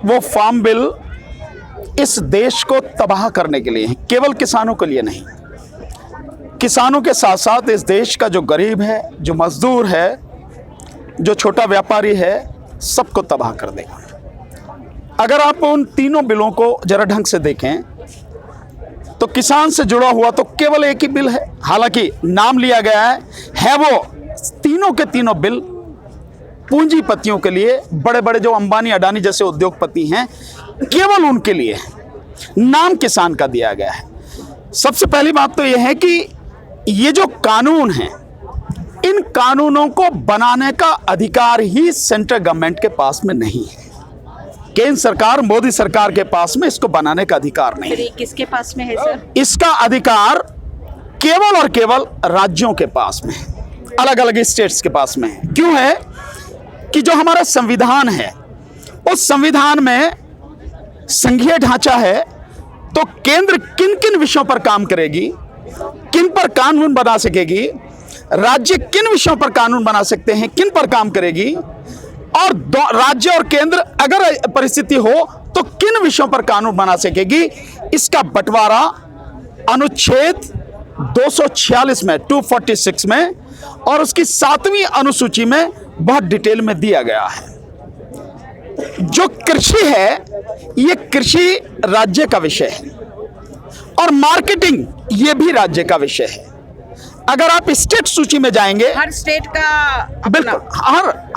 वो farm bill इस देश को तबाह करने के लिए है, केवल किसानों के लिए नहीं। किसानों के साथ साथ इस देश का जो गरीब है, जो मजदूर है, जो छोटा व्यापारी है, सबको तबाह कर देगा। अगर आप उन तीनों बिलों को जरा ढंग से देखें तो किसान से जुड़ा हुआ तो केवल एक ही बिल है, हालांकि नाम लिया गया है वो तीनों के तीनों बिल पूंजीपतियों के लिए, बड़े बड़े जो अंबानी अडानी जैसे उद्योगपति हैं, केवल उनके लिए है। नाम किसान का दिया गया है। सबसे पहली बात तो यह है कि ये जो कानून है, इन कानूनों को बनाने का अधिकार ही सेंट्रल गवर्नमेंट के पास में नहीं है। केंद्र सरकार, मोदी सरकार के पास में इसको बनाने का अधिकार नहीं है। किसके पास में है सर? इसका अधिकार केवल और केवल राज्यों के पास में है, अलग अलग स्टेट्स के पास में है। क्यों है कि जो हमारा संविधान है, उस संविधान में संघीय ढांचा है, तो केंद्र किन किन विषयों पर काम करेगी, किन पर कानून बना सकेगी, राज्य किन विषयों पर कानून बना सकते हैं, किन पर काम करेगी, और राज्य और केंद्र अगर परिस्थिति हो तो किन विषयों पर कानून बना सकेगी, इसका बंटवारा अनुच्छेद 246 में, 246 में और उसकी 7वीं अनुसूची में बहुत डिटेल में दिया गया है। जो कृषि है, ये कृषि राज्य का विषय है और मार्केटिंग ये भी राज्य का विषय है। अगर आप स्टेट सूची में जाएंगे, हर स्टेट का बिल्कुल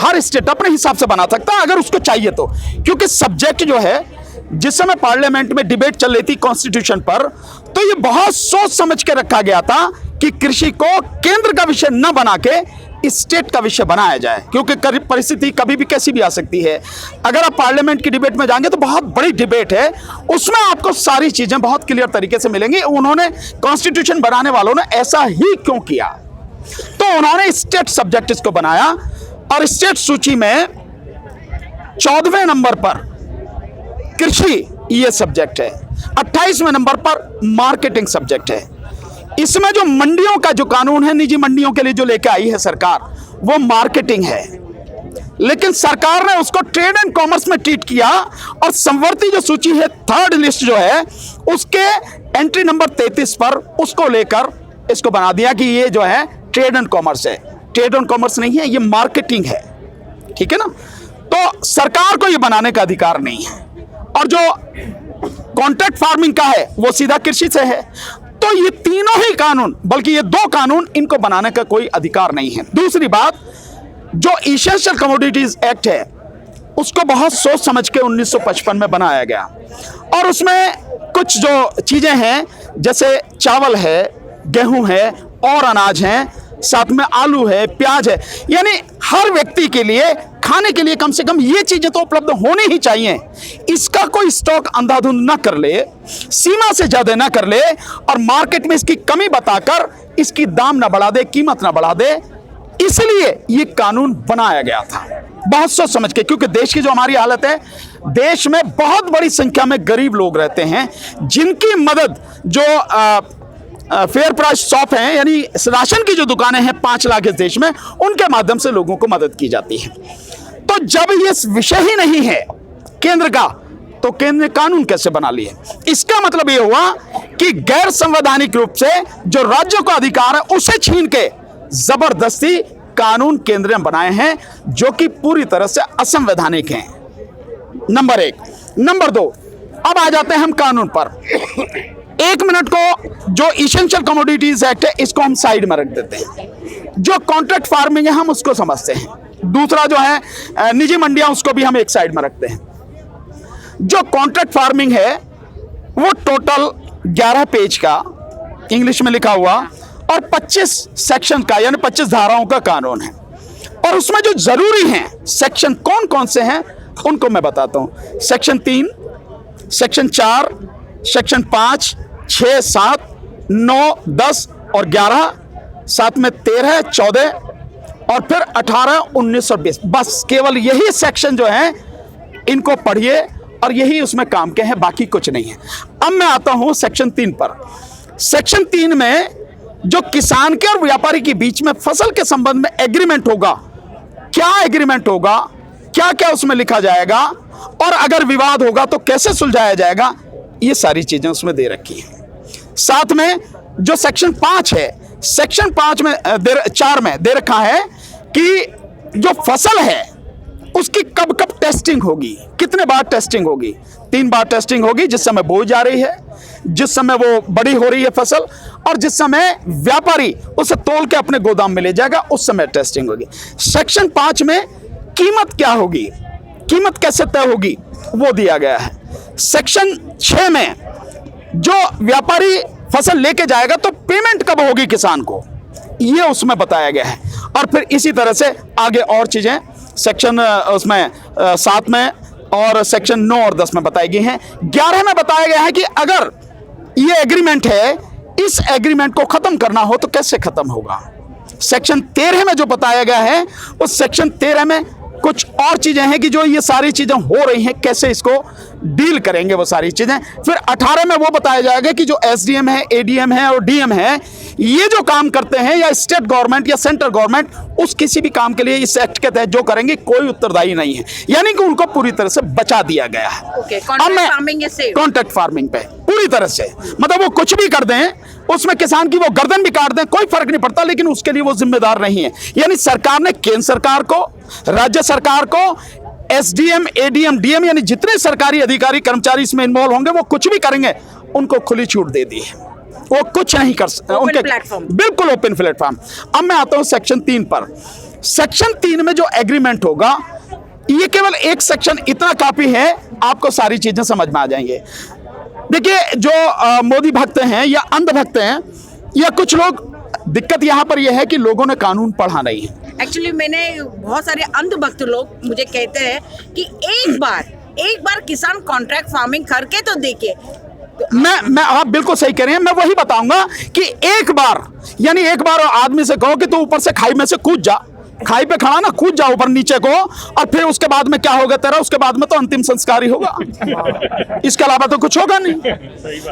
हर स्टेट अपने हिसाब से बना सकता है अगर उसको चाहिए तो, क्योंकि सब्जेक्ट जो है, जिस समय पार्लियामेंट में डिबेट चल रही थी कॉन्स्टिट्यूशन पर, तो ये बहुत सोच समझ के रखा गया था कि कृषि को केंद्र का विषय न बना के स्टेट का विषय बनाया जाए, क्योंकि परिस्थिति कभी भी कैसी भी आ सकती है। अगर आप पार्लियामेंट की डिबेट में जाएंगे तो बहुत बड़ी डिबेट है, उसमें आपको सारी चीजें बहुत क्लियर तरीके से मिलेंगी। उन्होंने, कॉन्स्टिट्यूशन बनाने वालों ने ऐसा ही क्यों किया, तो उन्होंने स्टेट सब्जेक्ट इसको बनाया और स्टेट सूची में 14वें नंबर पर कृषि ये सब्जेक्ट है, 28वें नंबर पर मार्केटिंग सब्जेक्ट है। इसमें जो मंडियों का जो कानून है, निजी मंडियों के लिए जो लेके आई है सरकार, वो मार्केटिंग है, लेकिन सरकार ने उसको ट्रेड एंड कॉमर्स में ट्रीट किया और समवर्ती जो सूची है, थर्ड लिस्ट जो है, उसके एंट्री नंबर 33 पर उसको लेकर इसको बना दिया कि ये जो है ट्रेड एंड कॉमर्स है। ट्रेड एंड कॉमर्स नहीं है, ये मार्केटिंग है, ठीक है ना। तो सरकार को ये बनाने का अधिकार नहीं है, और जो कॉन्ट्रैक्ट फार्मिंग का है वो सीधा कृषि से है। तो ये तीनों ही कानून, बल्कि ये 2 कानून, इनको बनाने का कोई अधिकार नहीं है। दूसरी बात, जो एसेंशियल कमोडिटीज एक्ट है, उसको बहुत सोच समझ के 1955 में बनाया गया, और उसमें कुछ जो चीजें हैं, जैसे चावल है, गेहूं है और अनाज है, साथ में आलू है, प्याज है, यानी हर व्यक्ति के लिए खाने के लिए कम से कम ये चीजें तो उपलब्ध होनी ही चाहिए। इसका कोई स्टॉक अंधाधुंध न कर ले, सीमा से ज्यादा न कर ले, और मार्केट में इसकी कमी बताकर इसकी दाम न बढ़ा दे, कीमत न बढ़ा दे। इसलिए ये कानून बनाया गया था, बहुत सोच समझ के, क्योंकि देश की जो हमारी हालत है, देश में बहुत बड़ी संख्या में गरीब लोग रहते हैं, जिनकी मदद जो फेयर प्राइस शॉप हैं, यानी राशन की जो दुकानें हैं 5 लाख इस देश में, उनके माध्यम से लोगों को मदद की जाती है। तो जब ये विषय ही नहीं है केंद्र का, तो केंद्र ने कानून कैसे बना लिए? इसका मतलब ये हुआ कि गैर संवैधानिक रूप से जो राज्यों का अधिकार है, उसे छीन के जबरदस्ती कानून केंद्र ने बनाए हैं, जो कि पूरी तरह से असंवैधानिक हैं। नंबर 1। नंबर 2, अब आ जाते हैं हम कानून पर। 1 मिनट को जो एसेंशियल कमोडिटीज एक्ट है, इसको हम साइड में रख देते हैं। जो कॉन्ट्रैक्ट फार्मिंग है, हम उसको समझते हैं। दूसरा जो है निजी मंडियां, उसको भी हम एक साइड में रखते हैं। जो कॉन्ट्रैक्ट फार्मिंग है, वो टोटल 11 पेज का इंग्लिश में लिखा हुआ और 25 सेक्शन का, यानी 25 धाराओं का कानून है। और उसमें जो जरूरी हैं सेक्शन कौन कौन से हैं, उनको मैं बताता हूं। सेक्शन 3, सेक्शन 4, सेक्शन 5, 6, 7, 9, 10 और 11, साथ में 13, 14 और फिर 18, 19 और 20। बस केवल यही सेक्शन जो है, इनको पढ़िए और यही उसमें काम के हैं, बाकी कुछ नहीं है। अब मैं आता हूं सेक्शन 3 पर। सेक्शन 3 में जो किसान के और व्यापारी के बीच में फसल के संबंध में एग्रीमेंट होगा, क्या एग्रीमेंट होगा, क्या क्या उसमें लिखा जाएगा, और अगर विवाद होगा तो कैसे सुलझाया जाएगा, ये सारी चीजें उसमें दे रखी हैं। साथ में जो सेक्शन 5 है, सेक्शन 5 में 4 में दे रखा है कि जो फसल है उसकी कब कब टेस्टिंग होगी, कितने बार टेस्टिंग होगी। 3 बार टेस्टिंग होगी, जिस समय बोई जा रही है, जिस समय वो बड़ी हो रही है फसल, और जिस समय व्यापारी उसे तोल के अपने गोदाम में ले जाएगा उस समय टेस्टिंग होगी। सेक्शन 5 में कीमत क्या होगी, कीमत कैसे तय होगी, वो दिया गया है। सेक्शन 6 में जो व्यापारी फसल लेके जाएगा तो पेमेंट कब होगी किसान को, ये उसमें बताया गया है। और फिर इसी तरह से आगे और चीजें सेक्शन उसमें 7 में और सेक्शन 9 और 10 में बताई गई हैं। 11 में बताया गया है कि अगर ये एग्रीमेंट है, इस एग्रीमेंट को खत्म करना हो तो कैसे खत्म होगा। सेक्शन 13 में जो बताया गया है, उस सेक्शन 13 में कुछ और चीजें हैं कि जो ये सारी चीजें हो रही हैं कैसे इसको डील करेंगे वो सारी चीजें। फिर 18 में वो बताया जाएगा कि जो एसडीएम है, एडीएम है और डीएम है, ये जो काम करते हैं या स्टेट गवर्नमेंट या सेंट्रल गवर्नमेंट, उस किसी भी काम के लिए इस एक्ट के तहत जो करेंगे कोई उत्तरदायी नहीं है, यानी कि उनको पूरी तरह से बचा दिया गया है। कॉन्ट्रैक्ट फार्मिंग पे पूरी तरह से, मतलब वो कुछ भी कर दें, उसमें किसान की वो गर्दन भी काट दें, कोई फर्क नहीं पड़ता, लेकिन उसके लिए वो जिम्मेदार नहीं है। यानी सरकार ने केंद्र सरकार को, राज्य सरकार को, एसडीएम, एडीएम, डीएम यानी जितने सरकारी अधिकारी कर्मचारी इसमें इन्वॉल्व होंगे वो कुछ भी करेंगे, उनको खुली छूट दे दी है, वो कुछ नहीं कर सकते, उनके बिल्कुल ओपन प्लेटफॉर्म। अब मैं आता हूं सेक्शन 3 पर। सेक्शन 3 में जो एग्रीमेंट होगा, ये केवल एक सेक्शन इतना काफी है, आपको सारी चीजें समझ में आ जाएंगे। देखिए, जो मोदी भक्त हैं या अंधभक्त हैं या कुछ लोग, दिक्कत यहां पर यह है कि लोगों ने कानून पढ़ा नहीं है। एक्चुअली मैंने बहुत सारे अंधभक्त लोग मुझे कहते हैं कि एक बार किसान कॉन्ट्रैक्ट फार्मिंग करके तो देखे। मैं आप बिल्कुल सही कह रहे हैं। मैं वही बताऊंगा कि एक बार, यानी एक बार आदमी से कहो कि तू ऊपर से खाई में से कूद जा, खाई पे खड़ा ना कूद जा ऊपर नीचे को, और फिर उसके बाद में क्या होगा तेरा, उसके बाद में तो अंतिम संस्कार ही होगा, इसके अलावा तो कुछ होगा नहीं।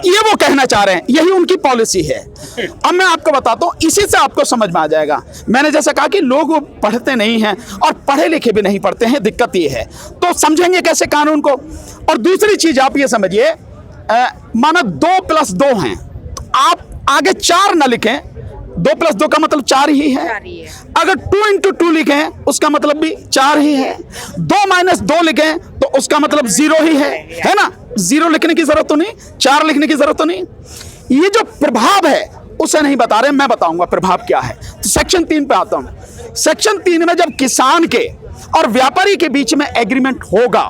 ये वो कहना चाह रहे हैं, यही उनकी पॉलिसी है। अब मैं आपको बताता हूं, इसी से आपको समझ में आ जाएगा। मैंने जैसा कहा कि लोग पढ़ते नहीं हैं और पढ़े लिखे भी नहीं पढ़ते हैं, दिक्कत ये है, तो समझेंगे कैसे कानून को। और दूसरी चीज आप ये समझिए, माना 2 + 2 हैं, तो आप आगे 4 न लिखें, 2 + 2 का मतलब 4 ही है। अगर 2 × 2 लिखें उसका मतलब भी 4 ही है। 2 - 2 लिखें तो उसका मतलब 0 ही है ना। 0 लिखने की जरूरत तो नहीं, 4 लिखने की जरूरत तो नहीं। ये जो प्रभाव है उसे नहीं बता रहे, मैं बताऊंगा प्रभाव क्या है। तो सेक्शन 3 पे आता हूं। सेक्शन 3 में जब किसान के और व्यापारी के बीच में एग्रीमेंट होगा,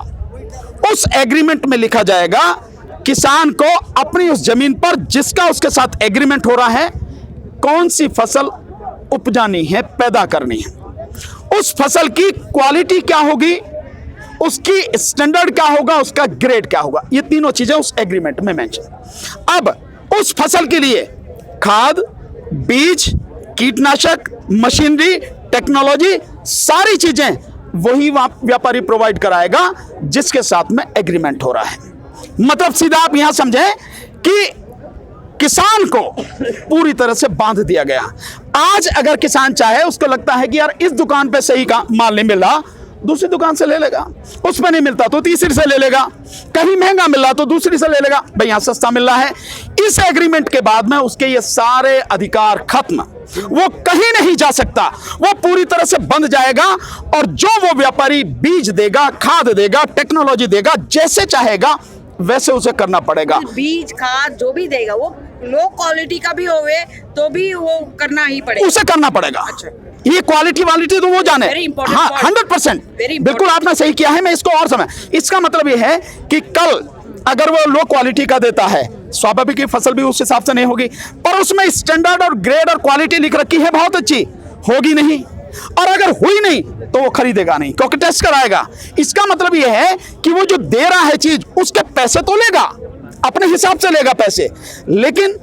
उस एग्रीमेंट में लिखा जाएगा किसान को अपनी उस जमीन पर जिसका उसके साथ एग्रीमेंट हो रहा है, कौन सी फसल उपजानी है, पैदा करनी है, उस फसल की क्वालिटी क्या होगी, उसकी स्टैंडर्ड क्या होगा, उसका ग्रेड क्या होगा, ये तीनों चीजें उस एग्रीमेंट में मेंशन। अब उस फसल के लिए खाद, बीज, कीटनाशक, मशीनरी, टेक्नोलॉजी, सारी चीजें वही व्यापारी प्रोवाइड कराएगा जिसके साथ में एग्रीमेंट हो रहा है। मतलब सीधा आप यहां समझें कि किसान को पूरी तरह से बांध दिया गया। आज अगर किसान चाहे, उसको लगता है कि यार इस दुकान पे सही का माल नहीं मिल रहा, दूसरी दुकान से ले लेगा, उस पर नहीं मिलता तो तीसरी से ले लेगा, कहीं महंगा मिल रहा तो दूसरी से ले लेगा, भाई यहां सस्ता मिल रहा है। इस एग्रीमेंट के बाद में उसके ये सारे अधिकार खत्म, वो कहीं नहीं जा सकता, वो पूरी तरह से बंद जाएगा। और जो वो व्यापारी बीज देगा, खाद देगा, टेक्नोलॉजी देगा, जैसे चाहेगा वैसे उसे करना पड़ेगा। बीज खाद जो भी देगा वो लो क्वालिटी का भी होवे तो भी वो करना ही पड़ेगा, उसे करना पड़ेगा। अच्छा। ये क्वालिटी वालिटी तो वो जाने, हाँ 100%, बिल्कुल आपने सही किया है। मैं इसको और समझ, इसका मतलब ये है कि कल अगर वो लो क्वालिटी का देता है, स्वाभाविक फसल भी उस हिसाब से नहीं होगी, पर उसमें स्टैंडर्ड और ग्रेड और क्वालिटी लिख रखी है बहुत अच्छी, होगी नहीं। और अगर हुई नहीं तो वो खरीदेगा नहीं, क्योंकि टेस्ट कराएगा। इसका मतलब यह है कि वो जो दे रहा है चीज, उसके पैसे तो लेगा, अपने हिसाब से लेगा पैसे, लेकिन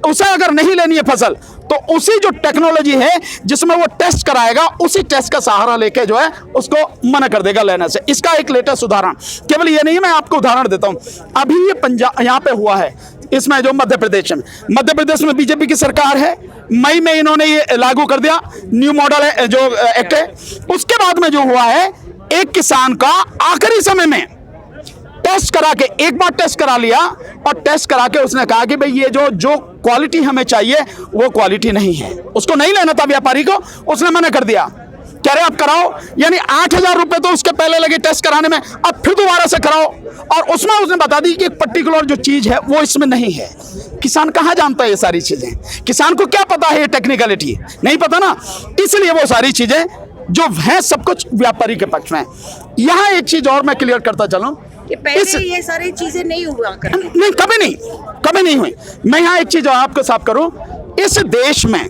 उसे अगर नहीं लेनी है फसल तो उसी जो टेक्नोलॉजी है जिसमें वो टेस्ट कराएगा, उसी टेस्ट का सहारा लेके जो है उसको मना कर देगा लेने से। इसका एक लेटेस्ट उदाहरण, केवल ये नहीं है, मैं आपको उदाहरण देता हूं। अभी ये पंजाब यहाँ पे हुआ है, इसमें जो मध्य प्रदेश में बीजेपी की सरकार है, मई में इन्होंने ये लागू कर दिया, न्यू मॉडल है जो एक्ट है। उसके बाद में जो हुआ है, एक किसान का आखिरी समय में टेस्ट करा के, एक बार टेस्ट करा लिया और टेस्ट करा के उसने कहा कि भाई ये जो क्वालिटी हमें चाहिए वो क्वालिटी नहीं है, उसको नहीं लेना था व्यापारी को, उसने मना कर दिया। कह रहे आप कराओ, यानी 8,000 रुपए तो उसके पहले लगे टेस्ट कराने में, अब फिर दोबारा से कराओ, और उसमें उसने बता दी कि एक पर्टिकुलर जो चीज है वो इसमें नहीं है। किसान कहाँ जानता है ये सारी चीजें? किसान को क्या पता है ये टेक्निकलिटी? नहीं पता ना, इसलिए वो सारी चीजें जो है सब कुछ व्यापारी के पक्ष में है। यहाँ एक चीज और मैं क्लियर करता चलूं कि पहले ये सारी चीजें नहीं हुआ करती। नहीं, कभी नहीं हुई। मैं यहाँ एक चीज और आपको साफ करूं, इस देश में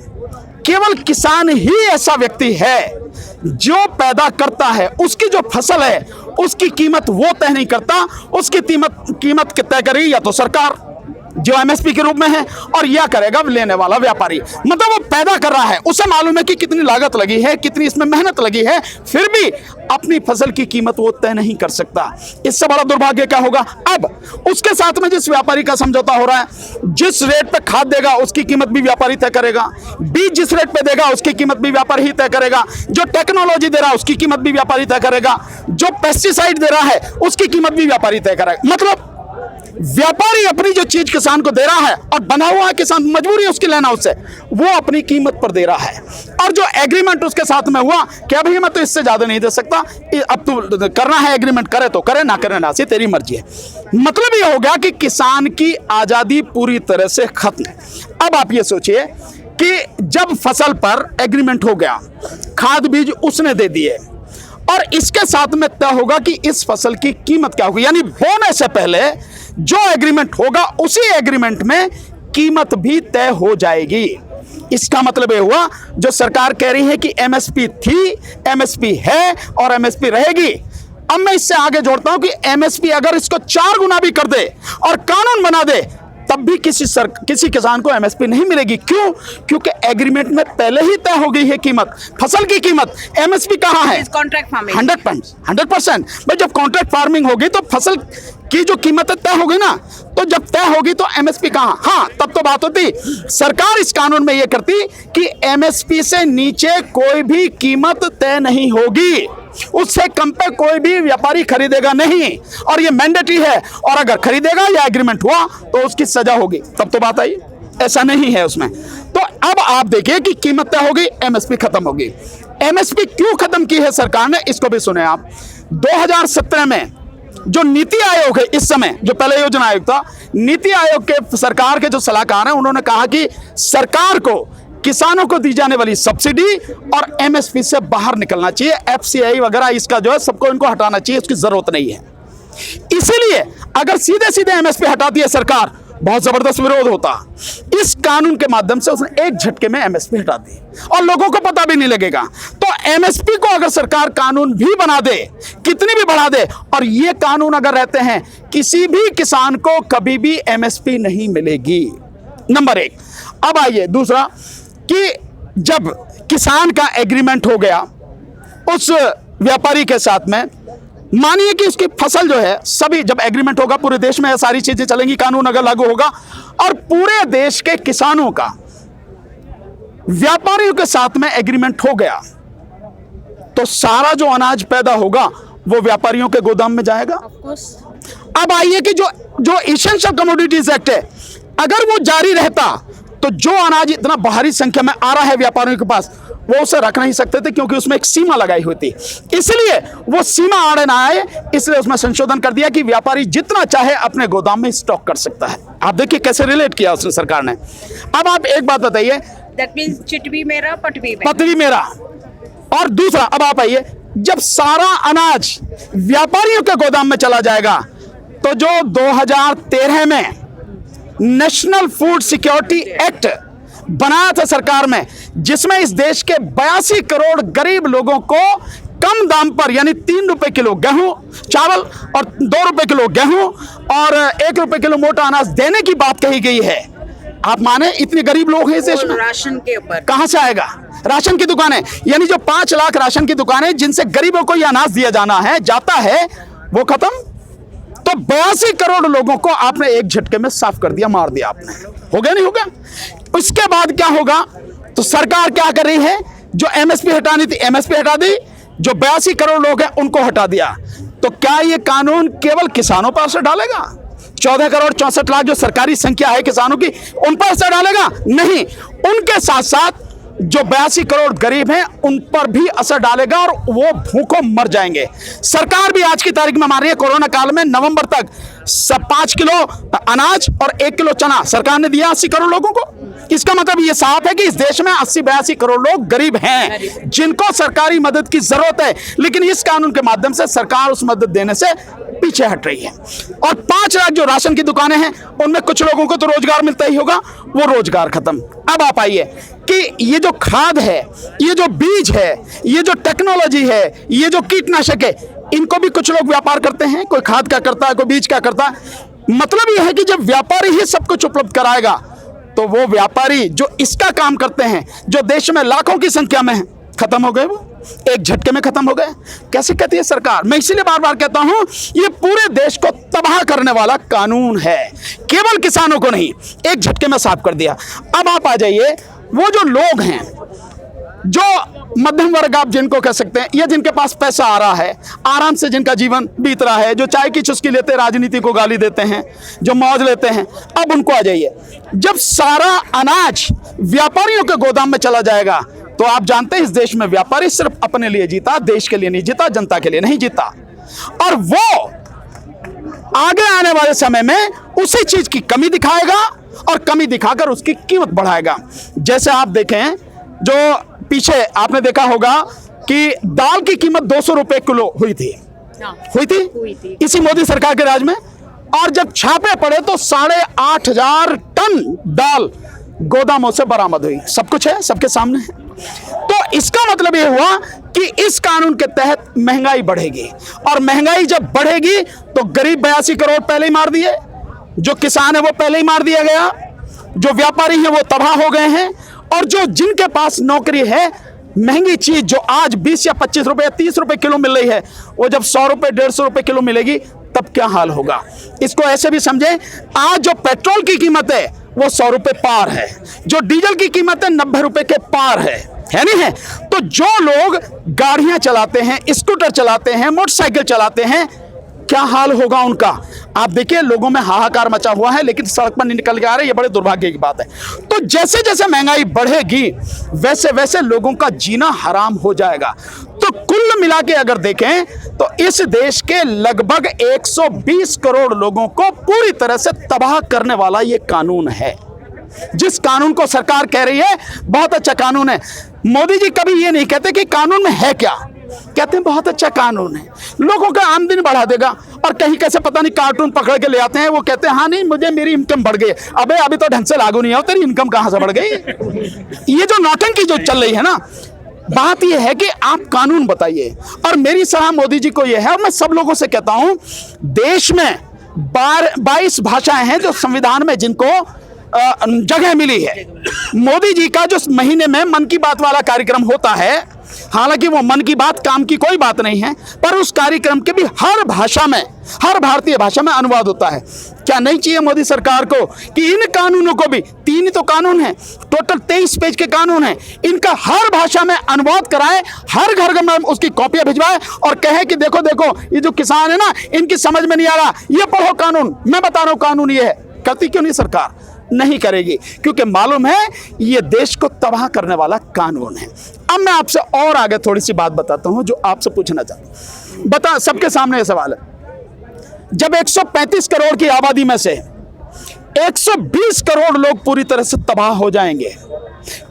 केवल किसान ही ऐसा व्यक्ति है जो पैदा करता है, उसकी जो फसल है उसकी कीमत वो तय नहीं करता, उसकी कीमत तय करेगी या तो सरकार जो एमएसपी के रूप में है, और यह करेगा लेने वाला व्यापारी। मतलब वो पैदा कर रहा है, उसे मालूम है कि कितनी लागत लगी है, कितनी इसमें मेहनत लगी है, फिर भी अपनी फसल की कीमत वो तय नहीं कर सकता। इससे बड़ा दुर्भाग्य क्या होगा? अब उसके साथ में जिस व्यापारी का समझौता हो रहा है, जिस रेट पे खाद देगा उसकी कीमत भी व्यापारी तय करेगा, बीज जिस रेट पे देगा उसकी कीमत भी व्यापारी ही तय करेगा, जो टेक्नोलॉजी दे रहा है उसकी कीमत भी व्यापारी तय करेगा, जो पेस्टिसाइड दे रहा है उसकी कीमत भी व्यापारी तय करेगा। मतलब व्यापारी अपनी जो चीज किसान को दे रहा है, और बना हुआ है किसान, मजबूरी है उसकी लेना उससे, वो अपनी कीमत पर दे रहा है, और जो एग्रीमेंट उसके साथ में हुआ, क्या भाई मैं तो इससे ज्यादा नहीं दे सकता, अब तो करना है एग्रीमेंट, करे तो करे, ना करे ना, से तेरी मर्जी है। मतलब ये हो गया कि किसान की आजादी पूरी तरह से खत्म। अब आप ये सोचिए कि जब फसल पर एग्रीमेंट हो गया, खाद बीज उसने दे दिए, और इसके साथ में तय होगा कि इस फसल की कीमत क्या होगी, यानी बोने से पहले जो एग्रीमेंट होगा उसी एग्रीमेंट में कीमत भी तय हो जाएगी। इसका मतलब यह हुआ, जो सरकार कह रही है कि एमएसपी थी, एमएसपी है और एमएसपी रहेगी। अब मैं इससे आगे जोड़ता हूं कि एमएसपी अगर इसको 4 गुना भी कर दे और कानून बना दे, तब भी किसी किसान को एमएसपी नहीं मिलेगी। क्यों? क्योंकि एग्रीमेंट में पहले ही तय हो गई है कीमत, फसल की कीमत। एमएसपी कहां है? Contract farming 100%। भाई जब कॉन्ट्रैक्ट फार्मिंग होगी तो फसल की जो कीमत तय होगी ना, तो जब तय होगी तो एमएसपी कहां? हाँ, तब तो बात होती। सरकार इस कानून में यह करती कि एमएसपी से नीचे कोई भी कीमत तय नहीं होगी, उससे कम पे कोई भी व्यापारी खरीदेगा नहीं, और ये मैंडेटरी है, और अगर खरीदेगा या एग्रीमेंट हुआ तो उसकी सजा होगी। तब तो बात आई, ऐसा नहीं है उसमें। तो अब आप देखिए कि कीमत तय होगी, एमएसपी खत्म होगी। एमएसपी क्यों खत्म की है सरकार ने, इसको भी सुने आप। 2017 में जो नीति आयोग है, इस समय जो पहले योजना आयोग था, नीति आयोग के सरकार के जो सलाहकार हैं, उन्होंने कहा कि सरकार को किसानों को दी जाने वाली सब्सिडी और एमएसपी से बाहर निकलना चाहिए, एफसीआई वगैरह इसका जो है सबको इनको हटाना चाहिए, उसकी जरूरत नहीं है। इसीलिए अगर सीधे सीधे एमएसपी हटाती है सरकार, बहुत जबरदस्त विरोध होता। इस कानून के माध्यम से उसने एक झटके में एमएसपी हटा दी और लोगों को पता भी नहीं लगेगा। तो एमएसपी को अगर सरकार कानून भी बना दे, कितनी भी बढ़ा दे, और ये कानून अगर रहते हैं, किसी भी किसान को कभी भी एमएसपी नहीं मिलेगी, नंबर 1। अब आइए दूसरा, कि जब किसान का एग्रीमेंट हो गया उस व्यापारी के साथ में, मानिए कि उसकी फसल जो है, सभी जब एग्रीमेंट होगा पूरे देश में सारी चीजें चलेंगी, कानून अगर लागू होगा, और पूरे देश के किसानों का व्यापारियों के साथ में एग्रीमेंट हो गया, तो सारा जो अनाज पैदा होगा वो व्यापारियों के गोदाम में जाएगा। अब आइए कि जो एसेंशियल कमोडिटीज एक्ट है, अगर वो जारी रहता तो जो अनाज इतना बाहरी संख्या में आ रहा है व्यापारियों के पास, वो उसे रख नहीं सकते थे, क्योंकि उसमें एक सीमा लगाई हुई थी। इसलिए वो सीमा आड़े ना आए, इसलिए उसमें संशोधन कर दिया कि व्यापारी जितना चाहे अपने गोदाम में स्टॉक कर सकता है। आप देखिए कैसे रिलेट किया उसने सरकार ने। अब आप एक बात बताइए, दैट मींस चिट भी मेरा पट भी मेरा। और दूसरा, अब आप आइए, जब सारा अनाज व्यापारियों के गोदाम में चला जाएगा, तो जो 2013 में नेशनल फूड सिक्योरिटी एक्ट बनाया था सरकार में, जिसमें इस देश के 82 करोड़ गरीब लोगों को कम दाम पर, यानी 3 रुपए किलो गेहूं चावल और 2 रुपए किलो गेहूं और 1 रुपए किलो मोटा अनाज देने की बात कही गई है। आप माने इतने गरीब लोग हैं इस देश में, राशन के ऊपर कहां से आएगा? राशन की दुकानें, यानी जो 5 लाख राशन की दुकानें जिनसे गरीबों को यह अनाज दिया जाना है, जाता है, वो खत्म। तो 82 करोड़ लोगों को आपने एक झटके में साफ कर दिया, मार दिया आपने। हो गया नहीं हो गया? उसके बाद क्या होगा? तो सरकार क्या कर रही है, जो एमएसपी हटानी थी एमएसपी हटा दी, जो 82 करोड़ लोग हैं उनको हटा दिया। तो क्या ये कानून केवल किसानों पर असर डालेगा? 14 करोड़ 64 लाख जो सरकारी संख्या है किसानों की, उन पर असर डालेगा? नहीं, उनके साथ साथ जो 82 करोड़ गरीब हैं उन पर भी असर डालेगा और वो भूखों मर जाएंगे। सरकार भी आज की तारीख में मान रही है, कोरोना काल में नवंबर तक 5 किलो अनाज और 1 किलो चना सरकार ने दिया 80 करोड़ लोगों को। इसका मतलब ये साफ है कि इस देश में 80-82 करोड़ लोग गरीब हैं जिनको सरकारी मदद की जरूरत है, लेकिन इस कानून के माध्यम से सरकार उस मदद देने से पीछे हट रही है। और 5 लाख जो राशन की दुकानें हैं उनमें कुछ लोगों को तो रोजगार मिलता ही होगा, वो रोजगार खत्म। अब आप आइए कि ये जो खाद है, ये जो बीज है, ये जो टेक्नोलॉजी है, ये जो कीटनाशक है, इनको भी कुछ लोग व्यापार करते हैं। कोई खाद का करता है, कोई बीज का करता है। मतलब यह है कि जब व्यापारी ही सब कुछ उपलब्ध कराएगा तो वो व्यापारी जो इसका काम करते हैं, जो देश में लाखों की संख्या में है, खत्म हो गए, वो एक झटके में खत्म हो गए। कैसे कहती है सरकार? मैं इसीलिए बार बार कहता हूं, ये पूरे देश को तबाह करने वाला कानून है, केवल किसानों को नहीं, एक झटके में साफ कर दिया। अब आप आ जाइए, वो जो लोग हैं, जो मध्यम वर्ग आप जिनको कह सकते हैं, या जिनके पास पैसा आ रहा है, आराम से जिनका जीवन बीत रहा है, जो चाय की चुस्की लेते राजनीति को गाली देते हैं, जो मौज लेते हैं, अब उनको आ जाइए। जब सारा अनाज व्यापारियों के गोदाम में चला जाएगा तो आप जानते हैं इस देश में व्यापारी सिर्फ अपने लिए जीता, देश के लिए नहीं जीता, जनता के लिए नहीं जीता। और वो आगे आने वाले समय में उसी चीज की कमी दिखाएगा और कमी दिखाकर उसकी कीमत बढ़ाएगा। जैसे आप देखें, जो पीछे आपने देखा होगा कि दाल की कीमत 200 रुपए किलो हुई थी, हुई थी इसी मोदी सरकार के राज में। और जब छापे पड़े तो 8,500 टन दाल गोदामों से बरामद हुई। सब कुछ है, सबके सामने है। तो इसका मतलब यह हुआ कि इस कानून के तहत महंगाई बढ़ेगी, और महंगाई जब बढ़ेगी तो गरीब 82 करोड़ पहले ही मार दिए, जो किसान है वो पहले ही मार दिया गया, जो व्यापारी है वो तबाह हो गए हैं, और जो जिनके पास नौकरी है, महंगी चीज जो आज 20 या 25 रुपए या 30 रुपए किलो मिल रही है, वो जब 100 रुपए 150 रुपए किलो मिलेगी तब क्या हाल होगा। इसको ऐसे भी समझे, आज जो पेट्रोल की कीमत है वो 100 रुपए पार है, जो डीजल की कीमत है 90 रुपए के पार है नहीं है? तो जो लोग गाड़ियां चलाते हैं, स्कूटर चलाते हैं, मोटरसाइकिल चलाते हैं, क्या हाल होगा उनका? आप देखिए, लोगों में हाहाकार मचा हुआ है, लेकिन सड़क पर नहीं निकल के आ रहे। ये बड़े दुर्भाग्य की बात है। तो जैसे जैसे महंगाई बढ़ेगी वैसे वैसे लोगों का जीना हराम हो जाएगा। तो कुल मिला के अगर देखें तो इस देश के लगभग 120 करोड़ लोगों को पूरी तरह से तबाह करने वाला ये कानून है। जिस कानून को सरकार कह रही है बहुत अच्छा कानून है, मोदी जी कभी ये नहीं कहते कि कानून में है क्या, कहते हैं बहुत अच्छा कानून है, लोगों का आमदनी बढ़ा देगा। और कहीं कैसे पता नहीं कार्टून पकड़ के ले आते हैं, वो कहते हैं हाँ नहीं मुझे मेरी इनकम बढ़ गई। अबे अभी तो ढंग से लागू नहीं हो, तेरी इनकम कहां से बढ़ गई? ये जो नौटंकी जो चल रही है ना, बात यह है कि आप कानून बताइए। और मेरी सलाह मोदी जी को यह है, और मैं सब लोगों से कहता हूं, देश में 22 भाषाएं हैं जो संविधान में जिनको जगह मिली है। मोदी जी का जो महीने में मन की बात वाला कार्यक्रम होता है, हालांकि वो मन की बात काम की कोई बात नहीं है, पर उस कार्यक्रम के भी हर भाषा में, हर भारतीय भाषा में अनुवाद होता है। क्या नहीं चाहिए मोदी सरकार को कि इन कानूनों को भी, 3 ही तो कानून हैं, टोटल 23 पेज के कानून हैं, इनका हर भाषा में अनुवाद कराए, हर घर में उसकी कॉपियां भिजवाए और कहे कि देखो देखो ये जो किसान है ना, इनकी समझ में नहीं आ रहा, ये पढ़ो कानून, मैं बता रहा हूं कानून ये है। करती क्यों नहीं सरकार? नहीं करेगी, क्योंकि मालूम है ये देश को तबाह करने वाला कानून है। अब मैं आपसे और आगे थोड़ी सी बात बताता हूं जो आपसे पूछना चाहता हूं। बता, सबके सामने ये सवाल है, जब 135 करोड़ की आबादी में से 120 करोड़ लोग पूरी तरह से तबाह हो जाएंगे,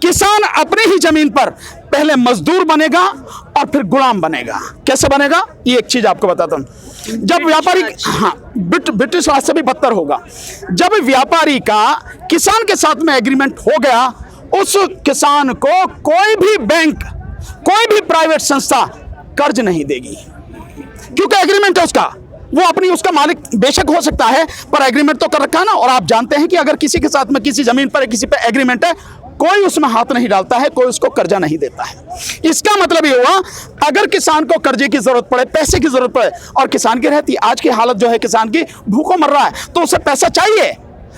किसान अपनी ही जमीन पर पहले मजदूर बनेगा और फिर गुलाम बनेगा। कैसे बनेगा? ये एक चीज आपको बताता हूं। जब व्यापारी, हाँ, ब्रिटिश राज से भी बदतर होगा। जब व्यापारी का किसान के साथ में एग्रीमेंट हो गया, उस किसान को कोई भी बैंक, कोई भी प्राइवेट संस्था कर्ज नहीं देगी, क्योंकि एग्रीमेंट है उसका। वो अपनी, उसका मालिक बेशक हो सकता है पर एग्रीमेंट तो कर रखा है ना। और आप जानते हैं कि अगर किसी के साथ में किसी जमीन पर किसी पे एग्रीमेंट है, कोई उसमें हाथ नहीं डालता है, कोई उसको कर्जा नहीं देता है। इसका मतलब ये हुआ, अगर किसान को कर्जे की जरूरत पड़े, पैसे की जरूरत पड़े, और किसान की रहती, आज की हालत जो है किसान की, भूखों मर रहा है, तो उसे पैसा चाहिए,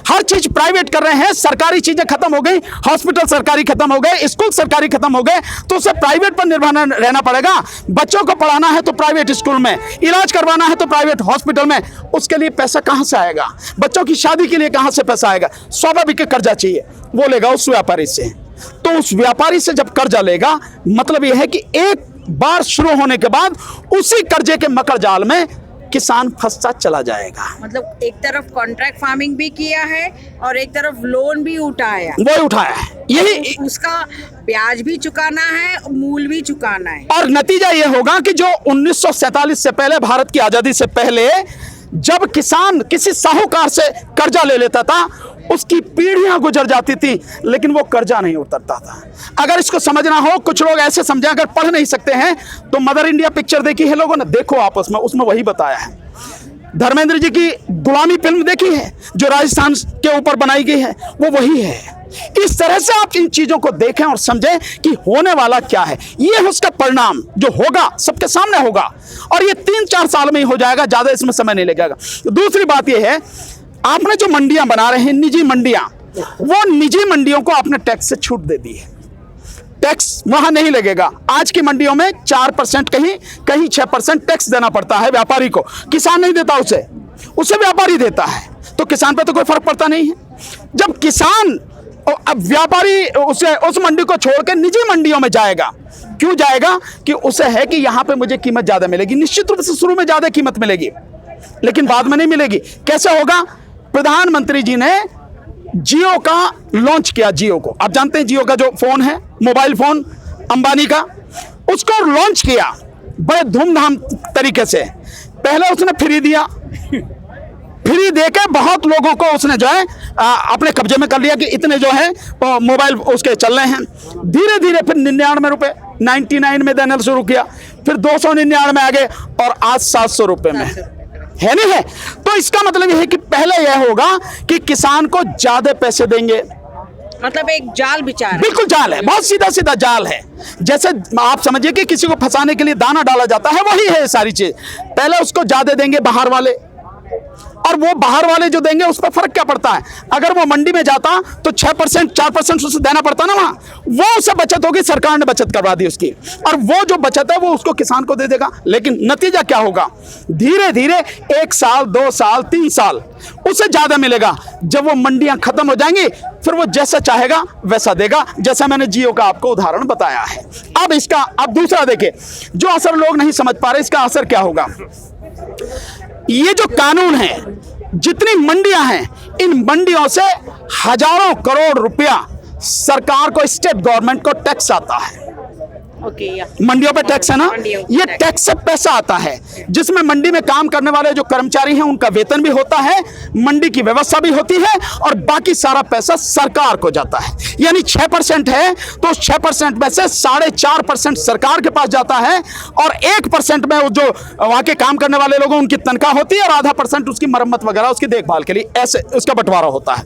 हर चीज प्राइवेट कर रहे हैं, सरकारी चीजें खत्म हो गई, हॉस्पिटल सरकारी खत्म हो गए, स्कूल सरकारी खत्म हो गए, तो उसे प्राइवेट पर निर्भर रहना पड़ेगा। बच्चों को पढ़ाना है तो प्राइवेट स्कूल में, इलाज करवाना है तो प्राइवेट हॉस्पिटल में, उसके लिए पैसा कहां से आएगा? बच्चों की शादी के लिए कहां से पैसा आएगा? स्वाभाविक कर्जा चाहिए, वो लेगा उस व्यापारी से। तो उस व्यापारी से जब कर्जा लेगा, मतलब यह है कि एक बार शुरू होने के बाद उसी कर्जे के मकर जाल में किसान फंसता चला जाएगा। मतलब एक तरफ कॉन्ट्रैक्ट फार्मिंग भी किया है और एक तरफ लोन भी उठाया, वो उठाया है, यही उसका ब्याज भी चुकाना है, मूल भी चुकाना है। और नतीजा यह होगा कि जो 1947 से पहले, भारत की आजादी से पहले, जब किसान किसी साहूकार से कर्जा ले लेता था, उसकी पीढ़ियां गुजर जाती थी, लेकिन वो कर्जा नहीं उतरता था। अगर इसको समझना हो, कुछ लोग ऐसे समझे, अगर पढ़ नहीं सकते हैं तो मदर इंडिया पिक्चर देखी है लोगों ने, देखो आप उसमें वही बताया है। धर्मेंद्र जी की गुलामी फिल्म देखी है जो राजस्थान के ऊपर बनाई गई है, वो वही है। इस तरह से आप इन चीजों को देखें और समझें कि होने वाला क्या है। ये उसका परिणाम जो होगा सबके सामने होगा, और ये 3-4 साल में ही हो जाएगा, ज्यादा इसमें समय नहीं लगेगा। दूसरी बात ये है, आपने जो मंडियां बना रहे हैं, निजी मंडियां, वो निजी मंडियों को आपने टैक्स से छूट दे दी है। टैक्स वहां नहीं लगेगा। आज की मंडियों में 4%, कहीं 6% टैक्स देना पड़ता है व्यापारी को। किसान नहीं देता, उसे व्यापारी देता है, तो किसान पे तो कोई फर्क पड़ता नहीं है। जब किसान, अब व्यापारी उस मंडी को छोड़ के निजी मंडियों में जाएगा, क्यों जाएगा? कि उसे है कि यहां पे मुझे कीमत ज्यादा मिलेगी। निश्चित रूप से शुरू में ज्यादा कीमत मिलेगी, लेकिन बाद में नहीं मिलेगी। कैसे होगा? प्रधानमंत्री जी ने जियो का लॉन्च किया। जियो को आप जानते हैं, जियो का जो फोन है, मोबाइल फोन अंबानी का, उसको लॉन्च किया बड़े धूमधाम तरीके से। पहले उसने फ्री दिया, फ्री देके बहुत लोगों को उसने जो है अपने कब्जे में कर लिया कि इतने जो है मोबाइल उसके चल रहे हैं। धीरे धीरे फिर 99 रुपए 99 में देना शुरू किया, फिर 299 में आ गए, और आज 700 रुपए में है नहीं है। तो इसका मतलब यह है कि पहले यह होगा कि किसान को ज्यादा पैसे देंगे। मतलब एक जाल बिचार, बिल्कुल जाल है, बहुत सीधा सीधा जाल है। जैसे आप समझिए कि किसी को फंसाने के लिए दाना डाला जाता है, वही है सारी चीज। पहले उसको ज्यादा देंगे बाहर वाले, और वो बाहर वाले जो देंगे उस पर फर्क क्या पड़ता है? अगर वो मंडी में जाता तो 6% 4% उसे देना पड़ता ना, वहां वो उसे बचत होगी, सरकार ने बचत करवा दी उसकी, और वो जो बचत है वो उसको किसान को दे देगा। लेकिन नतीजा क्या होगा? धीरे धीरे 1 साल 2 साल 3 साल उसे ज्यादा मिलेगा। जब वो मंडियां खत्म हो जाएंगी, फिर वो जैसा चाहेगा वैसा देगा, जैसा मैंने जियो का आपको उदाहरण बताया है। अब दूसरा देखिए, जो असर लोग नहीं समझ पा रहे, इसका असर क्या होगा? ये जो कानून है, जितनी मंडियां हैं, इन मंडियों से हजारों करोड़ रुपया सरकार को, स्टेट गवर्नमेंट को टैक्स आता है। ओके, मंडियों पे टैक्स है ना, ये टैक्स से पैसा आता है, जिसमें मंडी में काम करने वाले जो कर्मचारी हैं उनका वेतन भी होता है, मंडी की व्यवस्था भी होती है, और बाकी सारा पैसा सरकार को जाता है। यानी 6% है तो उस 6% में से 4.5% सरकार के पास जाता है, और 1% में जो वहां के काम करने वाले लोगों उनकी तनख्वाह होती है, और आधा % उसकी मरम्मत वगैरह उसकी देखभाल के लिए, ऐसे उसका बंटवारा होता है।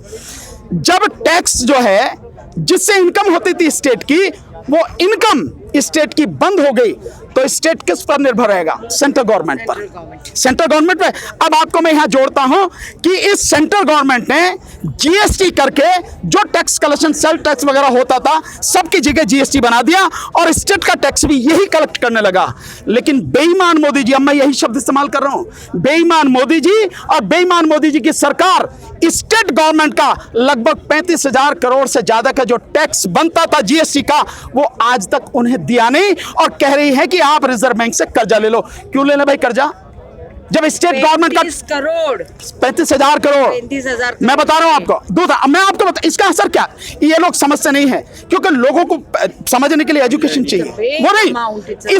जब टैक्स जो है, जिससे इनकम होती थी स्टेट की, वो इनकम स्टेट की बंद हो गई, तो स्टेट किस पर निर्भर रहेगा? सेंट्रल गवर्नमेंट पर, सेंट्रल गवर्नमेंट पे। अब आपको मैं यहां जोड़ता हूं कि इस सेंट्रल गवर्नमेंट ने जीएसटी करके जो टैक्स कलेक्शन, सेल टैक्स वगैरह होता था, सबकी जगह जीएसटी बना दिया, और स्टेट का टैक्स भी यही कलेक्ट करने लगा। लेकिन बेईमान मोदी जी, अब मैं यही शब्द इस्तेमाल कर रहा हूं, बेईमान मोदी जी और बेईमान मोदी जी की सरकार, स्टेट गवर्नमेंट का लगभग 35,000 करोड़ से ज्यादा का जो टैक्स बनता था जीएसटी का, वो आज तक उन्हें दिया नहीं, और कह रही है कि आप रिजर्व बैंक से कर्जा ले लो। क्यों लेना भाई कर्जा, जब स्टेट गवर्नमेंट का 35,000 करोड़, 35,000, मैं बता रहा हूं आपको। दूसरा, मैं आपको बता, इसका असर क्या? ये लोग समझते नहीं है, क्योंकि लोगों को समझने के लिए एजुकेशन चाहिए, वो नहीं।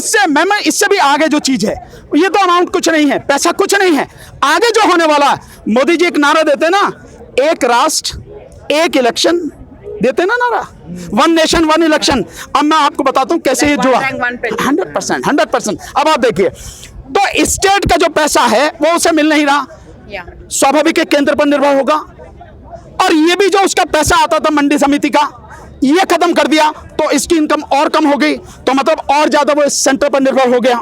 इससे भी आगे जो चीज है, ये तो अमाउंट कुछ नहीं है, पैसा कुछ नहीं है। आगे जो होने वाला है, मोदी जी एक नारा देते ना, एक राष्ट्र एक इलेक्शन, देते ना नारा, 1 नेशन 1 इलेक्शन। अब मैं आपको बताता हूं कैसे ये जुड़ा। 100%। अब आप देखिए, तो स्टेट का जो पैसा है वो उसे मिल नहीं रहा, स्वाभाविक केंद्र पर निर्भर होगा। और ये भी जो उसका पैसा आता था मंडी समिति का, ये खत्म कर दिया, तो इसकी इनकम और कम हो गई, तो मतलब और ज्यादा वो सेंटर पर निर्भर हो गया।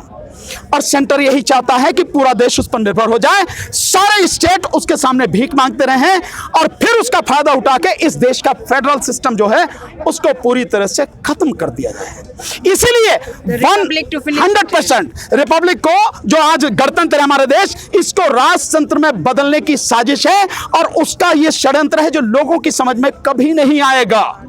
और सेंटर यही चाहता है कि पूरा देश उस पर निर्भर हो जाए, सारे स्टेट उसके सामने भीख मांगते रहें और फिर उसका फायदा उठा के इस देश का फेडरल सिस्टम जो है उसको पूरी तरह से खत्म कर दिया जाए। इसीलिए 100% रिपब्लिक को, जो आज गणतंत्र है हमारे देश, इसको राजतंत्र में बदलने की साजिश है और उसका यह षड्यंत्र है जो लोगों की समझ में कभी नहीं आएगा।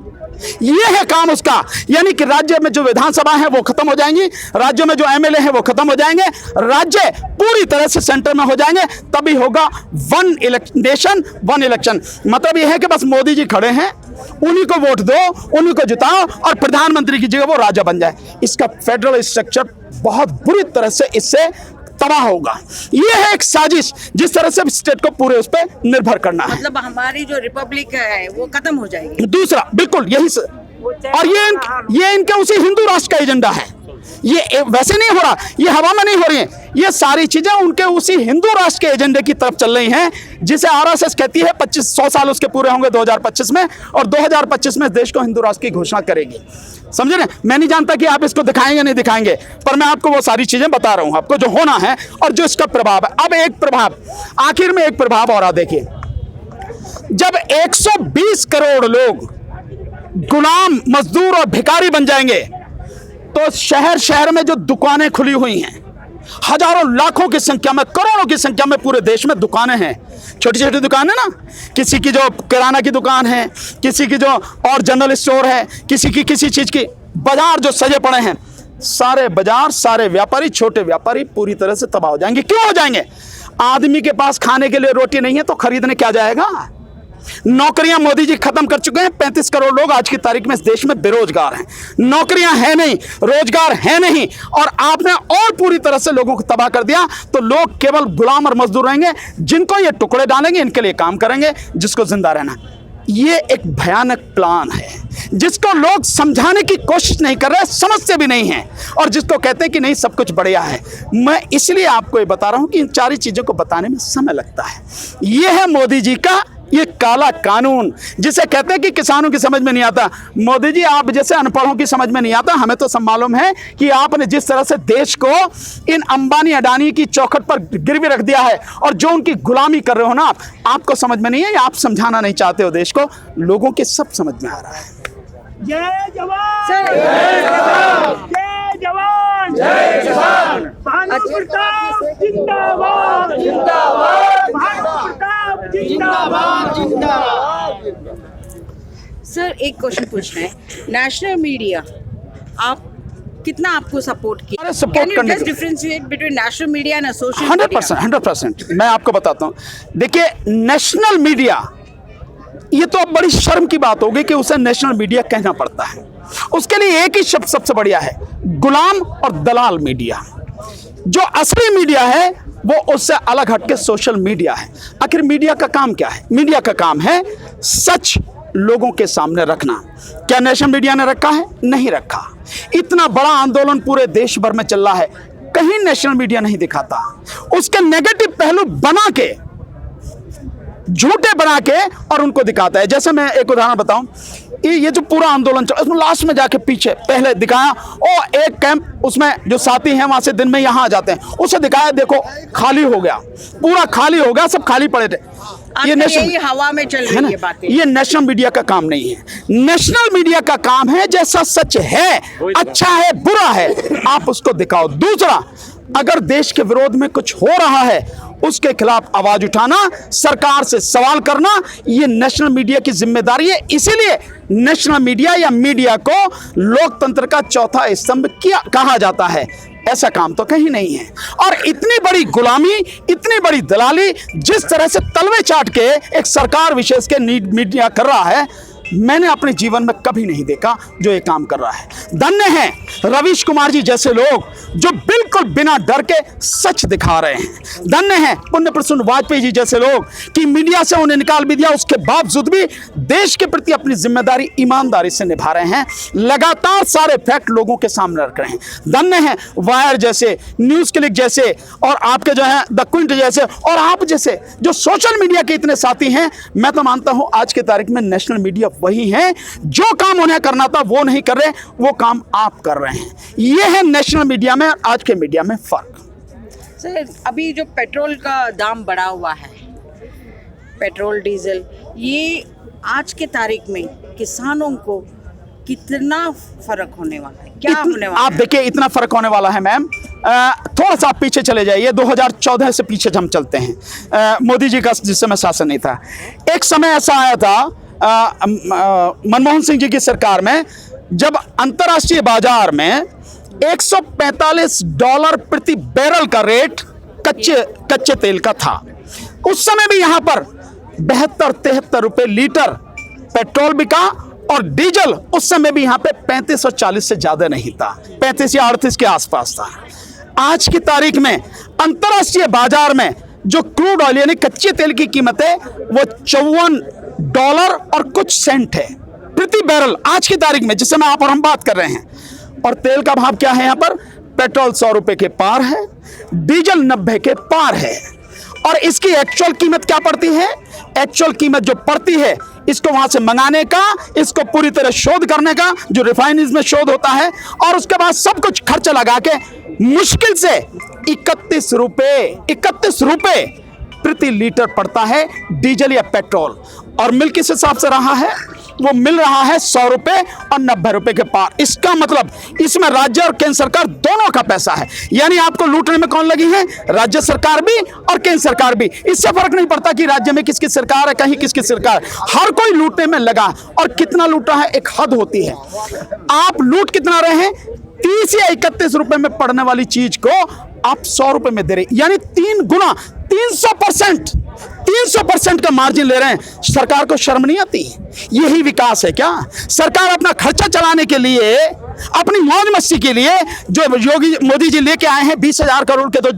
ये है काम उसका, यानी कि राज्य में जो विधानसभा है वो खत्म हो जाएंगी, राज्यों में जो एमएलए है वो खत्म हो जाएंगे, राज्य पूरी तरह से सेंटर में हो जाएंगे, तभी होगा वन नेशन वन इलेक्शन। मतलब ये है कि बस मोदी जी खड़े हैं, उन्हीं को वोट दो, उन्हीं को जिताओ और प्रधानमंत्री की जगह वो राजा बन जाए। इसका फेडरल स्ट्रक्चर बहुत बुरी तरह से इससे तबाह होगा। ये है एक साजिश जिस तरह से स्टेट को पूरे उस पर निर्भर करना है। मतलब हमारी जो रिपब्लिक है वो खत्म हो जाएगी। दूसरा बिल्कुल यही और ये इनके उसी हिंदू राष्ट्र का एजेंडा है। ये वैसे नहीं हो रहा, ये हवा में नहीं हो रही है, ये सारी चीजें उनके उसी हिंदू राष्ट्र के एजेंडे की तरफ चल रही हैं, जिसे आरएसएस कहती है 100 साल उसके पूरे होंगे 2025 में, और 2025 में देश को हिंदू राष्ट्र की घोषणा करेगी। समझे ना? मैं नहीं जानता कि आप इसको दिखाएंगे नहीं दिखाएंगे, पर मैं आपको वो सारी चीजें बता रहा हूं आपको जो होना है और जो इसका प्रभाव है। अब एक प्रभाव, आखिर में एक प्रभाव और देखिए, जब 120 करोड़ लोग गुलाम, मजदूर और भिखारी बन जाएंगे तो शहर शहर में जो दुकानें खुली हुई हैं, हजारों लाखों की संख्या में, करोड़ों की संख्या में पूरे देश में दुकानें हैं, छोटी छोटी दुकानें ना, किसी की जो किराना की दुकान है, किसी की जो और जनरल स्टोर है, किसी की किसी चीज की, बाजार जो सजे पड़े हैं, सारे बाजार, सारे व्यापारी, छोटे व्यापारी पूरी तरह से तबाह हो जाएंगे। क्यों हो जाएंगे? आदमी के पास खाने के लिए रोटी नहीं है तो खरीदने क्या जाएगा? नौकरियां मोदी जी खत्म कर चुके हैं। 35 करोड़ लोग आज की तारीख में इस देश में बेरोजगार हैं, नौकरियां है नहीं, रोजगार है नहीं, और आपने और पूरी तरह से लोगों को तबाह कर दिया। तो लोग केवल गुलाम और मजदूर रहेंगे, जिनको ये टुकड़े डालेंगे इनके लिए काम करेंगे, जिसको जिंदा रहना। ये एक भयानक प्लान है जिसको लोग समझाने की कोशिश नहीं कर रहे, समझते भी नहीं हैं, और जिसको कहते हैं कि नहीं सब कुछ बढ़िया है। मैं इसलिए आपको ये बता रहा हूं कि इन सारी चीजों को बताने में समय लगता है। ये है मोदी जी का ये काला कानून, जिसे कहते हैं कि किसानों की समझ में नहीं आता। मोदी जी, आप जैसे अनपढ़ों की समझ में नहीं आता, हमें तो सब मालूम है कि आपने जिस तरह से देश को इन अंबानी अडानी की चौखट पर गिरवी रख दिया है और जो उनकी गुलामी कर रहे हो ना, आपको समझ में नहीं है, आप समझाना नहीं चाहते हो देश को, लोगों के सब समझ में आ रहा है। जय जवान जय किसान, जय जवान जय किसान, भानु प्रताप जिंदाबाद जिंदाबाद, भानु प्रताप जिंदाबाद जिंदाबाद। सर एक क्वेश्चन पूछना है, नेशनल मीडिया आप कितना आपको सपोर्ट किया? अरे सपोर्ट करने के differentiate between national media and social media? 100% मैं आपको बताता हूँ। देखिए, नेशनल मीडिया, ये तो अब बड़ी शर्म की बात होगी कि उसे नेशनल मीडिया कहना पड़ता है। उसके लिए एक ही शब्द सबसे बढ़िया है, गुलाम और दलाल मीडिया। जो असली मीडिया है वो उससे अलग हटके सोशल मीडिया है। आखिर मीडिया का काम क्या है? मीडिया का काम है सच लोगों के सामने रखना। क्या नेशनल मीडिया ने रखा है? नहीं रखा। इतना बड़ा आंदोलन पूरे देश भर में चल रहा है, कहीं नेशनल मीडिया नहीं दिखाता। उसके नेगेटिव पहलू बना के, झूठे बना के और उनको दिखाता है। जैसे मैं एक उदाहरण बताऊं, ये जो पूरा आंदोलन चला, उसमें लास्ट में जाके पीछे पहले दिखाया, ओ एक कैंप, उसमें जो साथी हैं वहां से दिन में यहां आ जाते हैं, उसे दिखाया, देखो खाली हो गया, पूरा खाली हो गया, सब खाली पड़े थे। ये नेशनल हवा में चल रही है बातें। ये नेशनल मीडिया का काम नहीं है। नेशनल मीडिया का काम है जैसा सच है, अच्छा है, बुरा है, आप उसको दिखाओ। दूसरा, अगर देश के विरोध में कुछ हो रहा है उसके खिलाफ आवाज उठाना, सरकार से सवाल करना, ये नेशनल मीडिया की जिम्मेदारी है। इसीलिए नेशनल मीडिया या मीडिया को लोकतंत्र का चौथा स्तंभ कहा जाता है। ऐसा काम तो कहीं नहीं है। और इतनी बड़ी गुलामी, इतनी बड़ी दलाली जिस तरह से तलवे चाट के एक सरकार विशेष के मीडिया कर रहा है, मैंने अपने जीवन में कभी नहीं देखा जो ये काम कर रहा है। धन्य हैं रवीश कुमार जी जैसे लोग जो बिल्कुल बिना डर के सच दिखा रहे हैं। धन्य हैं पुण्य प्रसून वाजपेयी जी जैसे लोग कि मीडिया से उन्हें निकाल भी दिया, उसके बावजूद भी देश के प्रति अपनी जिम्मेदारी ईमानदारी से निभा रहे हैं, लगातार सारे फैक्ट लोगों के सामने रख रहे हैं। धन्य हैं वायर जैसे, न्यूज क्लिक जैसे, और आपके जो है द क्विंट जैसे, और आप जैसे जो सोशल मीडिया के इतने साथी हैं। मैं तो मानता हूं आज की तारीख में नेशनल मीडिया वही हैं, जो काम उन्हें करना था वो नहीं कर रहे, वो काम आप कर रहे हैं। ये है नेशनल मीडिया में और आज के मीडिया में फर्क। सर, अभी जो पेट्रोल का दाम बढ़ा हुआ है, पेट्रोल डीजल, ये आज के तारीख में किसानों को कितना फर्क होने वाला है, क्या होने वाला आप है? देखिए इतना फर्क होने वाला है मैम। थोड़ा सा आप पीछे चले जाइए, 2014 से पीछे हम चलते हैं। मोदी जी का जिस समय शासन नहीं था, एक समय ऐसा आया था मनमोहन सिंह जी की सरकार में, जब अंतर्राष्ट्रीय बाजार में $145 प्रति बैरल का रेट कच्चे तेल का था। उस समय भी यहां पर 72-73 रुपए लीटर पेट्रोल बिका और डीजल उस समय भी यहां पे 35 और 40 से ज्यादा नहीं था, 35 या 38 के आसपास था। आज की तारीख में अंतर्राष्ट्रीय बाजार में जो क्रूड ऑयल यानी कच्चे तेल की कीमत है वो $54 और कुछ सेंट है प्रति बैरल आज की तारीख में, जिस समय आप और हम बात कर रहे हैं। और तेल का भाव क्या है यहां पर? पेट्रोल 100 रुपए के पार है, डीजल 90 के पार है। और इसकी एक्चुअल कीमत क्या पड़ती है? एक्चुअल कीमत जो पड़ती है, इसको वहां से मंगाने का, इसको पूरी तरह शोध करने का, जो रिफाइनरीज में शोध होता है, और उसके बाद सब कुछ खर्च लगा के मुश्किल से 31 रुपए प्रति लीटर पड़ता है डीजल या पेट्रोल। और मिल किस हिसाब से रहा है? वो मिल रहा है 100 रुपए और 90 रुपए के पार। इसका मतलब इसमें राज्य और केंद्र सरकार दोनों का पैसा है। यानी आपको लूटने में कौन लगी है? राज्य सरकार भी और केंद्र सरकार भी। इससे फर्क नहीं पड़ता कि राज्य में किसकी सरकार है, कहीं किसकी सरकार, हर कोई लूटने में लगा। और कितना लूट रहा है, एक हद होती है। आप लूट कितना रहे हैं? 30 या 31 रुपए में पड़ने वाली चीज को आप 100 रुपए में दे रहे, यानी 3 गुना, 300% का मार्जिन ले रहे हैं। सरकार को शर्म नहीं आती? यही विकास है क्या? सरकार अपना खर्चा चलाने के लिए, अपनी मौज मस्ती के लिए जो मोदी जी लेके आए हैं 20,000 करोड़ के तो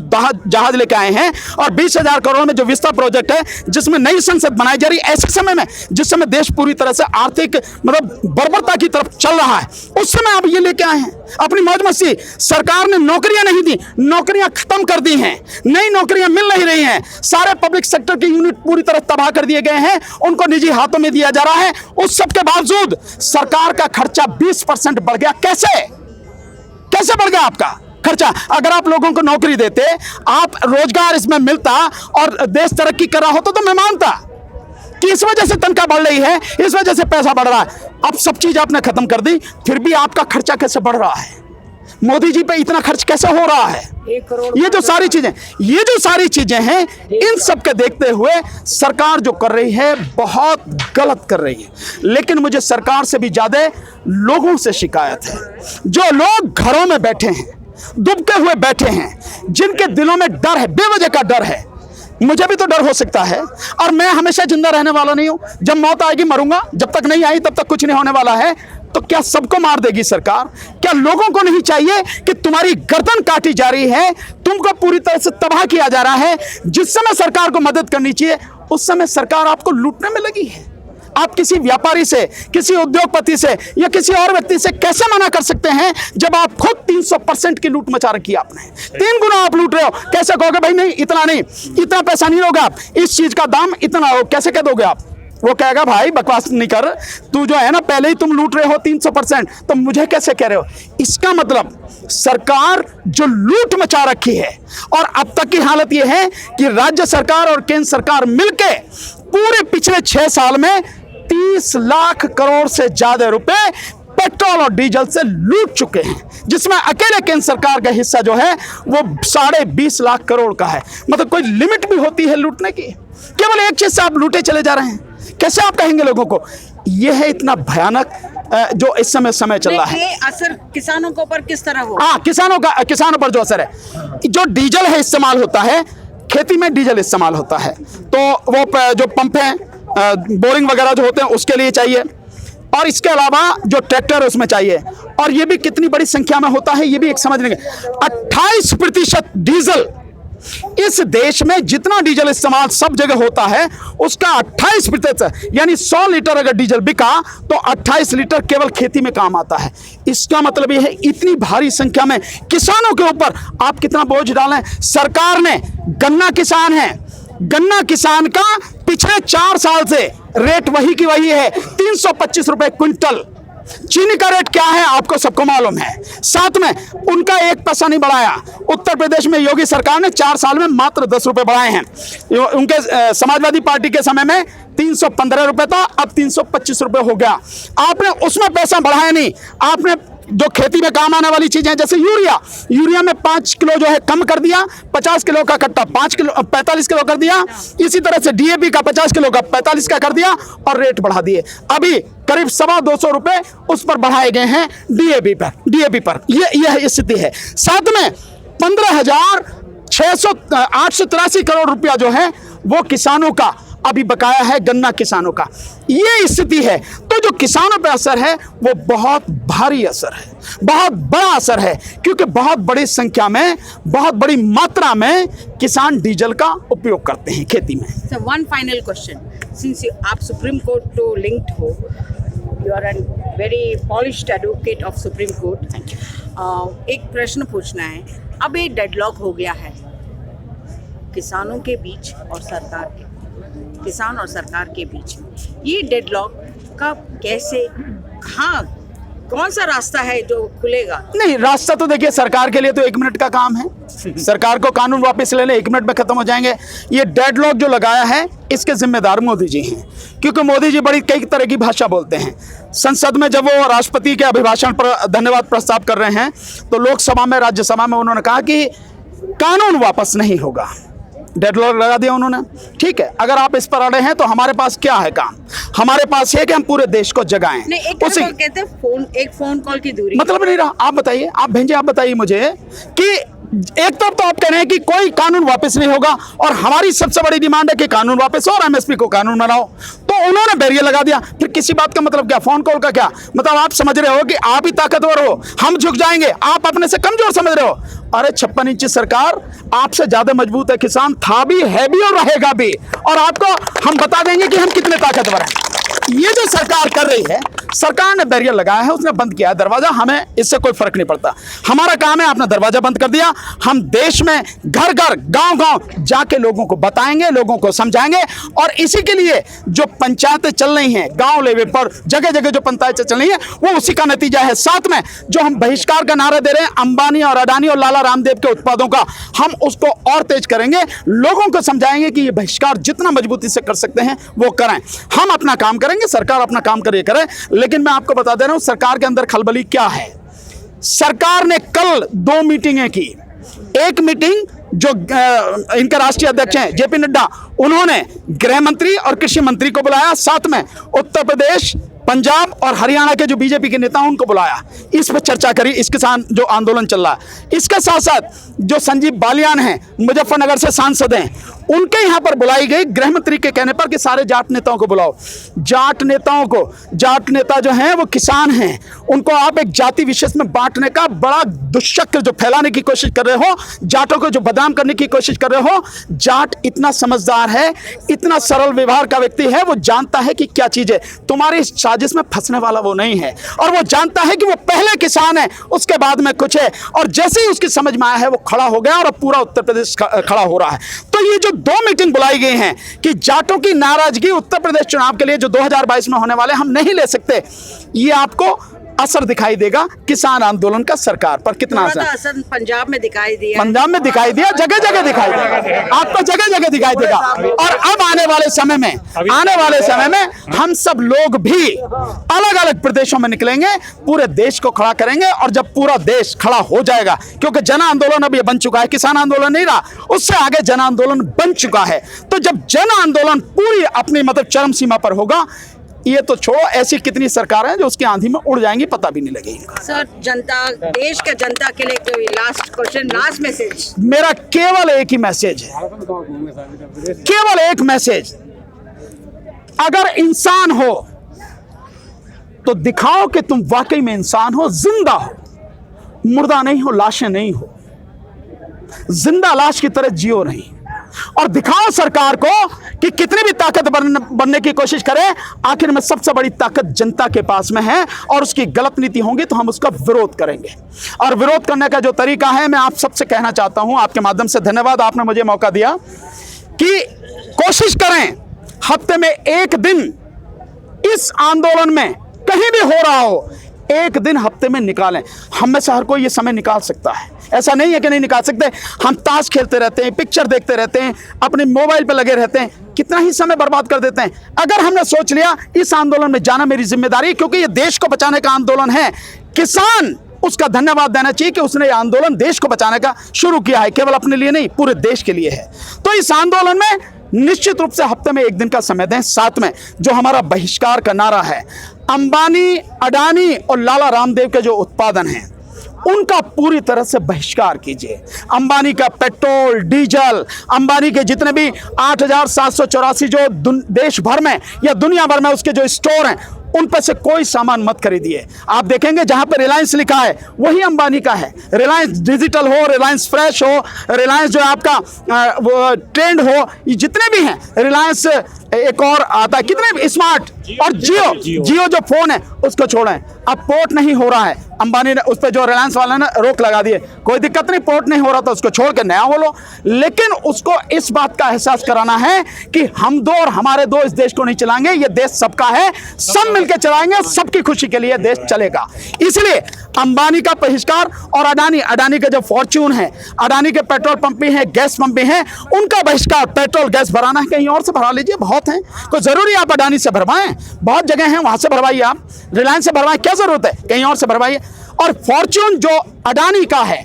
जहाज लेके आए हैं, और 20,000 करोड़ में जो विस्तार प्रोजेक्ट है जिसमें नई संसद बनाई जा रही है, ऐसे समय में जिस समय देश पूरी तरह से आर्थिक बर्बरता की तरफ चल रहा है, उस समय आप ये लेके आए हैं अपनी मौज मस्ती। सरकार ने नौकरियां नहीं दी, नौकरियां खत्म कर दी हैं, नई नौकरियां मिल नहीं रही हैं, सारे पब्लिक सेक्टर के यूनिट पूरी तरह तबाह कर दिए गए हैं, उनको निजी हाथों में दिया जा रहा है। उस सब के बावजूद सरकार का खर्चा 20% बढ़ गया। कैसे बढ़ गया आपका खर्चा? अगर आप लोगों को नौकरी देते, आप रोजगार इसमें मिलता और देश तरक्की कर रहा होता तो मैं मानता कि इस वजह से तनख्वाह बढ़ रही है, इस वजह से पैसा बढ़ रहा है। अब सब चीज आपने खत्म कर दी, फिर भी आपका खर्चा कैसे बढ़ रहा है? मोदी जी पे इतना खर्च कैसे हो रहा है? ये जो सारी चीजें हैं, इन सब के देखते हुए सरकार जो कर रही है बहुत गलत कर रही है। लेकिन मुझे सरकार से भी ज्यादा लोगों से शिकायत है, जो लोग घरों में बैठे हैं, दुबके हुए बैठे हैं, जिनके दिलों में डर है, बेवजह का डर है। मुझे भी तो डर हो सकता है, और मैं हमेशा जिंदा रहने वाला नहीं हूं। जब मौत आएगी मरूंगा, जब तक नहीं आई तब तक कुछ नहीं होने वाला है। तो क्या सबको मार देगी सरकार? क्या लोगों को नहीं चाहिए कि तुम्हारी गर्दन काटी जा रही है, तुमको पूरी तरह से तबाह किया जा रहा है? जिस समय सरकार को मदद करनी चाहिए, उस समय सरकार आपको लूटने में लगी है। आप किसी व्यापारी से, किसी उद्योगपति से या किसी और व्यक्ति से कैसे मना कर सकते हैं जब आप खुद 300% की लूट मचा रखी है आपने? 3 गुना आप लूट रहे हो। कैसे कहोगे भाई नहीं, इतना नहीं, इतना पैसा नहीं होगा, आप इस चीज का दाम इतना हो, कैसे कह दोगे आप? वो कहेगा भाई बकवास नहीं कर, तू जो है ना पहले ही तुम लूट रहे हो 300%, तो मुझे कैसे कह रहे हो? इसका मतलब सरकार जो लूट मचा रखी है, और अब तक की हालत यह है कि राज्य सरकार और केंद्र सरकार मिलके पूरे पिछले 6 साल में 30 लाख करोड़ से ज्यादा रुपए पेट्रोल और डीजल से लूट चुके हैं, जिसमें अकेले केंद्र सरकार का हिस्सा जो है वो 20.5 लाख करोड़ का है। मतलब कोई लिमिट भी होती है लूटने की? केवल एक चीज से आप लूटे चले जा रहे हैं। कैसे आप कहेंगे लोगों को? यह है इतना भयानक जो इस समय चल रहा है। ये असर किसानों के ऊपर किस तरह हो? किसानों पर जो असर है, जो डीजल है इस्तेमाल होता है, खेती में डीजल इस्तेमाल होता है, तो वो जो पंप हैं, बोरिंग वगैरह जो होते हैं उसके लिए चाहिए, और इसके अलावा जो ट्रैक्टर है उसमें चाहिए। और ये भी कितनी बड़ी संख्या में होता है ये भी एक समझने का। 28% डीजल, इस देश में जितना डीजल इस्तेमाल सब जगह होता है उसका 28%, यानी 100 लीटर अगर डीजल बिका तो 28 लीटर केवल खेती में काम आता है। इसका मतलब यह है इतनी भारी संख्या में किसानों के ऊपर आप कितना बोझ डालें। सरकार ने, गन्ना किसान है, गन्ना किसान का पिछले 4 साल से रेट वही की वही है, 325 रुपए क्विंटल। चीनी का रेट क्या है आपको सबको मालूम है। साथ में उनका 1 पैसा नहीं बढ़ाया। उत्तर प्रदेश में योगी सरकार ने 4 साल में मात्र 10 रुपए बढ़ाए हैं। उनके समाजवादी पार्टी के समय में 315 रुपए था, अब 325 रुपए हो गया। आपने उसमें पैसा बढ़ाया नहीं। आपने जो खेती में काम आने वाली चीजें जैसे यूरिया में 5 किलो जो है कम कर दिया, 50 किलो का कट्टा 45 किलो कर दिया। इसी तरह से डीएपी का 50 किलो का 45 का कर दिया और रेट बढ़ा दिए। अभी करीब 250 रुपए उस पर बढ़ाए गए हैं डीएपी पर। यह स्थिति है। साथ में 883 करोड़ रुपया जो है वो किसानों का अभी बकाया है, गन्ना किसानों का। ये स्थिति है। तो जो किसानों पे असर है वो बहुत भारी असर है, बहुत बड़ा असर है, क्योंकि बहुत बड़ी संख्या में, बहुत बड़ी मात्रा में किसान डीजल का उपयोग करते हैं खेती में। So one final question, since आप सुप्रीम कोर्ट तो लिंक्ड हो, you are a very polished advocate of Supreme Court. Thank you. एक प्रश्न पूछना है। अब ये डेडलॉक हो गया है किसानों के बीच और सरकार के, किसान और सरकार के बीच में। ये डेडलॉक का कैसे, कहाँ, कौन सा रास्ता है जो खुलेगा? नहीं, रास्ता तो देखिए सरकार के लिए तो 1 मिनट का काम है। सरकार को कानून वापस लेने 1 मिनट में खत्म हो जाएंगे। ये डेडलॉक जो लगाया है इसके जिम्मेदार मोदी जी हैं, क्योंकि मोदी जी बड़ी कई तरह की भाषा बोलते हैं। संसद में जब वो राष्ट्रपति के अभिभाषण पर धन्यवाद प्रस्ताव कर रहे हैं तो लोकसभा में, राज्यसभा में उन्होंने कहा कि कानून वापस नहीं होगा। डेडलॉक लगा दिया उन्होंने। ठीक है, अगर आप इस पर अड़े हैं तो हमारे पास क्या है काम? हमारे पास है कि हम पूरे देश को जगाएं। नहीं, एक कहते हैं एक फोन कॉल की दूरी मतलब नहीं रहा। आप बताइए, आप भेंजे, आप बताइए मुझे कि एक तरफ तो आप कह रहे हैं कि कोई कानून वापस नहीं होगा और हमारी सबसे बड़ी डिमांड है कि कानून वापस हो और एमएसपी को कानून बनाओ, तो उन्होंने बैरियर लगा दिया। फिर किसी बात का मतलब क्या? फोन कॉल का क्या मतलब? आप समझ रहे हो कि आप ही ताकतवर हो, हम झुक जाएंगे, आप अपने से कमजोर समझ रहे हो। अरे 56 इंची सरकार आपसे ज्यादा मजबूत है। किसान था भी, है भी और रहेगा भी, और आपको हम बता देंगे कि हम कितने ताकतवर हैं। ये जो सरकार कर रही है, सरकार ने बैरियर लगाया है, उसने बंद किया है दरवाजा। हमें इससे कोई फर्क नहीं पड़ता। हमारा काम है आपने दरवाजा बंद कर दिया, हम देश में घर घर, गांव गांव जाके लोगों को बताएंगे, लोगों को समझाएंगे। और इसी के लिए जो पंचायतें चल रही हैं, गांव लेवल पर जगह जगह जो पंचायतें चल रही हैं, वो उसी का नतीजा है। साथ में जो हम बहिष्कार का नारा दे रहे हैं अंबानी और अडानी और लाला रामदेव के उत्पादों का, हम उसको और तेज करेंगे। लोगों को समझाएंगे कि ये बहिष्कार जितना मजबूती से कर सकते हैं वो करें। हम अपना काम करेंगे, सरकार अपना काम करे। लेकिन मैं आपको बता दे रहा हूं सरकार के अंदर खलबली क्या है। सरकार ने कल 2 मीटिंगें की। एक मीटिंग जो इनके राष्ट्रीय अध्यक्ष हैं जेपी नड्डा, उन्होंने गृह मंत्री और कृषि मंत्री को बुलाया, साथ में उत्तर प्रदेश, पंजाब और हरियाणा के जो बीजेपी के नेता उनको बुलाया, इस पर चर्चा करी, इस किसान जो आंदोलन चल रहा है। इसके साथ साथ जो संजीव बालियान हैं, मुजफ्फरनगर से सांसद हैं, उनके यहाँ पर बुलाई गई गृह मंत्री के कहने पर कि सारे जाट नेताओं को बुलाओ। जाट नेताओं को, जाट नेता जो हैं वो किसान हैं, उनको आप एक जाति विशेष में बांटने का बड़ा दुष्चक्र जो फैलाने की कोशिश कर रहे हो, जाटों को जो बदनाम करने की कोशिश कर रहे हो। जाट इतना समझदार है, इतना सरल व्यवहार का व्यक्ति है, वो जानता है कि क्या चीज है। तुम्हारी इस साजिश में फंसने वाला वो नहीं है, और वो जानता है कि वो पहले किसान है, उसके बाद में कुछ है। और जैसे ही उसकी समझ में आया है वो खड़ा हो गया, और अब पूरा उत्तर प्रदेश खड़ा हो रहा है। तो ये जो 2 मीटिंग बुलाई गई हैं कि जाटों की नाराजगी उत्तर प्रदेश चुनाव के लिए जो 2022 में होने वाले हम नहीं ले सकते, ये आपको असर दिखाई देगा किसान आंदोलन का सरकार पर कितना असर पंजाब में दिखाई दिया, पंजाब में दिखाई दिया, जगह जगह दिखाई देगा, आपको जगह जगह दिखाई देगा। और अब आने वाले समय में हम सब लोग भी अलग अलग प्रदेशों में निकलेंगे, पूरे देश को खड़ा करेंगे। और जब पूरा देश खड़ा हो जाएगा, क्योंकि जन आंदोलन अब ये बन चुका है, किसान आंदोलन नहीं रहा, उससे आगे जन आंदोलन बन चुका है। तो जब जन आंदोलन पूरी अपनी मतलब चरम सीमा पर होगा, ये तो छोड़ो, ऐसी कितनी सरकारें हैं जो उसकी आंधी में उड़ जाएंगी, पता भी नहीं लगेगी। सर, जनता, देश के जनता के लिए कोई लास्ट क्वेश्चन, लास्ट मैसेज? मेरा केवल एक ही मैसेज है, केवल एक मैसेज। अगर इंसान हो तो दिखाओ कि तुम वाकई में इंसान हो, जिंदा हो, मुर्दा नहीं हो, लाशें नहीं हो। जिंदा लाश की तरह जियो नहीं, और दिखाओ सरकार को कि कितनी भी ताकत बनने की कोशिश करे, आखिर में सबसे बड़ी ताकत जनता के पास में है। और उसकी गलत नीति होंगी तो हम उसका विरोध करेंगे। और विरोध करने का जो तरीका है, मैं आप सबसे कहना चाहता हूं, आपके माध्यम से धन्यवाद, आपने मुझे मौका दिया कि कोशिश करें हफ्ते में एक दिन इस आंदोलन में कहीं भी हो रहा हो, एक दिन हफ्ते में निकालें। हम में से हर कोई ये समय निकाल सकता है, ऐसा नहीं है कि नहीं निकाल सकते। हम ताश खेलते रहते हैं, पिक्चर देखते रहते हैं, अपने मोबाइल पे लगे रहते हैं, कितना ही समय बर्बाद कर देते हैं। अगर हमने सोच लिया इस आंदोलन में जाना मेरी जिम्मेदारी, क्योंकि ये देश को बचाने का आंदोलन है, किसान उसका धन्यवाद देना चाहिए कि उसने ये आंदोलन देश को बचाने का शुरू किया है, केवल अपने लिए नहीं पूरे देश के लिए है। तो इस आंदोलन में निश्चित रूप से हफ्ते में एक दिन का समय दें। साथ में जो हमारा बहिष्कार का नारा है, अंबानी, अडानी और लाला रामदेव के जो उत्पादन हैं उनका पूरी तरह से बहिष्कार कीजिए। अंबानी का पेट्रोल, डीजल, अंबानी के जितने भी 8,784 जो देश भर में या दुनिया भर में उसके जो स्टोर हैं उन पर से कोई सामान मत खरीदिए। आप देखेंगे जहां पर रिलायंस लिखा है वही अंबानी का है। रिलायंस डिजिटल हो, रिलायंस फ्रेश हो, रिलायंस जो आपका वो ट्रेंड हो, ये जितने भी हैं, रिलायंस एक और आता है, कितने भी, स्मार्ट और जियो जो फोन है उसको छोड़ें। अब पोर्ट नहीं हो रहा है, अंबानी ने उस पर जो रिलायंस वाले ने रोक लगा दिए, कोई दिक्कत नहीं, पोर्ट नहीं हो रहा तो उसको छोड़ के नया बोलो। लेकिन उसको इस बात का एहसास कराना है कि हम दो और हमारे दो इस देश को नहीं चलाएंगे, ये देश सबका है, सब मिलकर चलाएंगे, सबकी खुशी के लिए देश चलेगा। इसलिए अंबानी का बहिष्कार और अडानी का जो फॉर्च्यून है, अडानी के पेट्रोल पंप भी हैं, गैस पंप भी हैं, उनका बहिष्कार। पेट्रोल गैस भराना है कहीं और से भरा लीजिए, बहुत हैं, कोई जरूरी आप अडानी से भरवाएं, बहुत जगह हैं वहां से भरवाइए, आप रिलायंस से भरवाएं, क्या जरूरत है, कहीं और से भरवाइए। और फॉर्च्यून जो अडानी का है,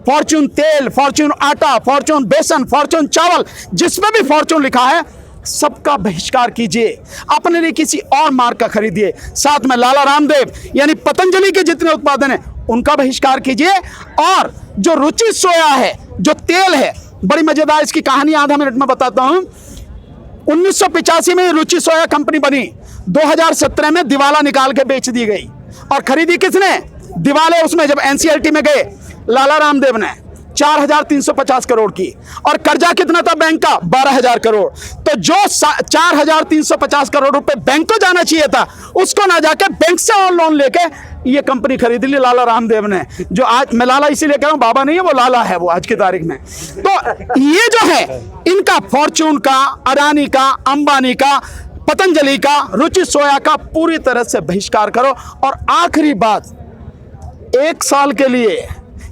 फॉर्च्यून तेल, फॉर्च्यून आटा, फॉर्च्यून बेसन, फॉर्च्यून चावल, जिसमें भी फॉर्च्यून लिखा है सबका बहिष्कार कीजिए, अपने लिए किसी और मार्ग का खरीदिए। साथ में लाला रामदेव यानी पतंजलि के जितने उत्पादन हैं उनका बहिष्कार कीजिए। और जो रुचि सोया है, जो तेल है, बड़ी मजेदार इसकी कहानी आधा मिनट में बताता हूं। 1985 में रुचि सोया कंपनी बनी, 2017 में दिवाला निकाल के बेच दी गई। और खरीदी किसने? दिवाले उसमें जब एनसीएलटी में गए लाला रामदेव ने 4,350 करोड़ की, और कर्जा कितना था बैंक का? 12,000 करोड़। तो जो 4,350 करोड़ रुपए बैंक को जाना चाहिए था, उसको ना जाके बैंक से और लोन लेके ये कंपनी खरीद ली लाला रामदेव ने। जो आज मैं लाला इसीलिए कह रहा हूं, बाबा नहीं है वो, लाला है वो आज की तारीख में। तो ये जो है इनका फॉर्च्यून का, अडानी का, अंबानी का, पतंजलि का, रुचि सोया का पूरी तरह से बहिष्कार करो। और आखिरी बात, 1 साल के लिए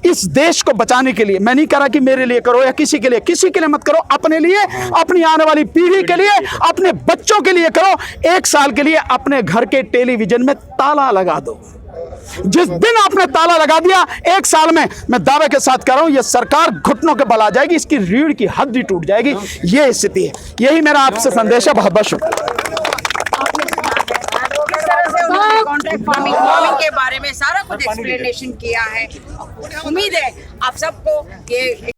इस देश को बचाने के लिए, मैं नहीं कह रहा कि मेरे लिए करो या किसी के लिए मत करो, अपने लिए, अपनी आने वाली पीढ़ी के लिए, अपने बच्चों के लिए करो। 1 साल के लिए अपने घर के टेलीविजन में ताला लगा दो। जिस दिन आपने ताला लगा दिया, 1 साल में मैं दावे के साथ कह रहा हूं, यह सरकार घुटनों के बल आ जाएगी, इसकी रीढ़ की हड्डी टूट जाएगी। यह स्थिति है। यही मेरा आपसे संदेश है। बहुत बहुत शुक्रिया। कॉन्ट्रैक्ट फार्मिंग के बारे में सारा कुछ एक्सप्लेनेशन किया है। उम्मीद है आप सबको ये